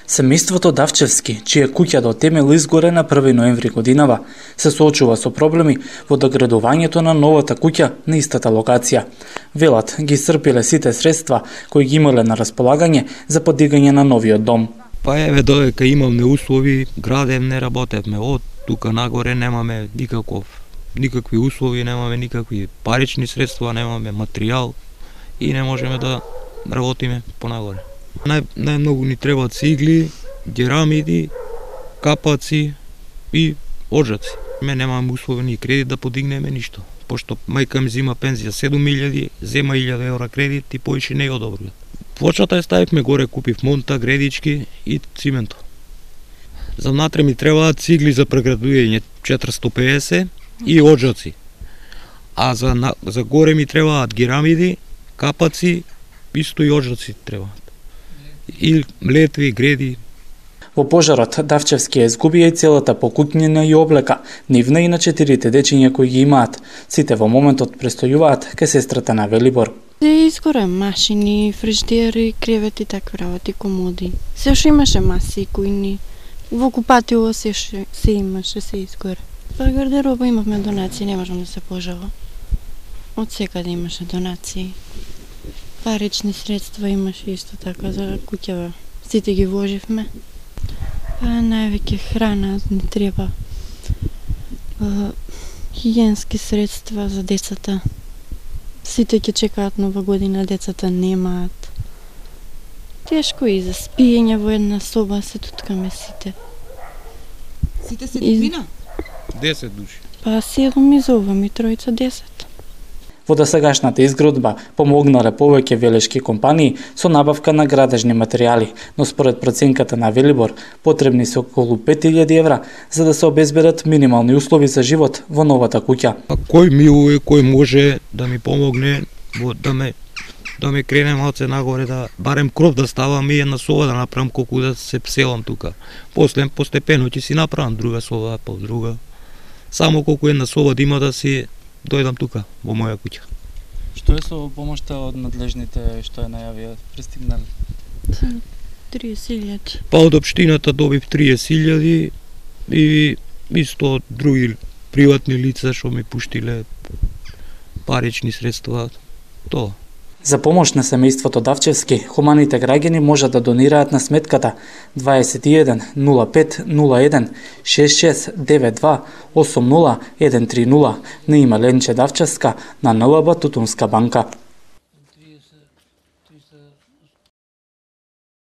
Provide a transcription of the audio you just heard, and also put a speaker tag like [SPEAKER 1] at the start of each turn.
[SPEAKER 1] Семејството Давчевски, чија куќа до темел изгоре на 1 ноември годинава, се соочува со проблеми во доградувањето на новата куќа на истата локација. Велат, ги исцрпиле сите средства кои ги имале на располагање за подигање на новиот дом.
[SPEAKER 2] Па еве додека имаме услови, градем не работевме, од тука нагоре немаме никакви услови, немаме никакви парични средства, немаме материјал и не можеме да работиме понагоре. Најмногу ни требаат цигли, керамиди, капаци и оджаци. Ме немаме услови ни кредит да подигнеме ништо, пошто мајка ми зима пензија 7.000, зема 1.000 евра кредит и поише не ја одобрува. Плочата ја ставивме горе, купив монта, гредички и цименто. За внатре ми требаат цигли за преградување 450 и оджаци. А за горе ми требаат керамиди, капаци, исто и оджаци требаат. И летви, греди.
[SPEAKER 1] Во пожарот Давчевски ја изгубија и целата покупнина и облека, нивна и на 4 дечиња кои ги имаат. Сите во моментот престојуваат кај сестрата на Велибор.
[SPEAKER 3] Изгоре машини, фриждери, кревети, такви работи, комоди. Се што имаше маси, кујни. Во купатило се имаше, се изгоре. Па гардероба имавме донации, не можам да се пожала. Од секаде имаше донации. Парични средства имаше исто така за куќава. Сите ги вложивме. Па највеќе храна не треба. Хигиенски средства за децата. Сите ќе чекаат нова година, децата немаат. Тешко и за спиење во една соба се туткаме сите.
[SPEAKER 4] Сите се дивина?
[SPEAKER 2] 10 души.
[SPEAKER 3] Па 7 изовам и тројца 10.
[SPEAKER 1] Во досегашната изградба помогнале повеќе велешки компании со набавка на градежни материјали, но според проценката на Велибор потребни се околу 5.000 евра за да се обезбедат минимални услови за живот во новата куќа.
[SPEAKER 2] А кој милуе, кој може да ми помогне да ме крене малце нагоре, да барем кров да ставам и една соба да направам колку да се пселам тука. После постепено ќе си направам друга соба, по друга. Само колку една соба да има да си дојдам тука, во моја куќа.
[SPEAKER 1] Што е со помошта од надлежните што е најавија пристигнале?
[SPEAKER 3] 30.000.
[SPEAKER 2] Па од општината добив 30.000 и исто други приватни лица што ми пуштиле парични средства. Тоа.
[SPEAKER 1] За помош на семејството Давчевски, хуманите граѓани можат да донираат на сметката 21 05 01 66 92 80 130 на име Ленче Давчевска на НЛБ Тутунска банка.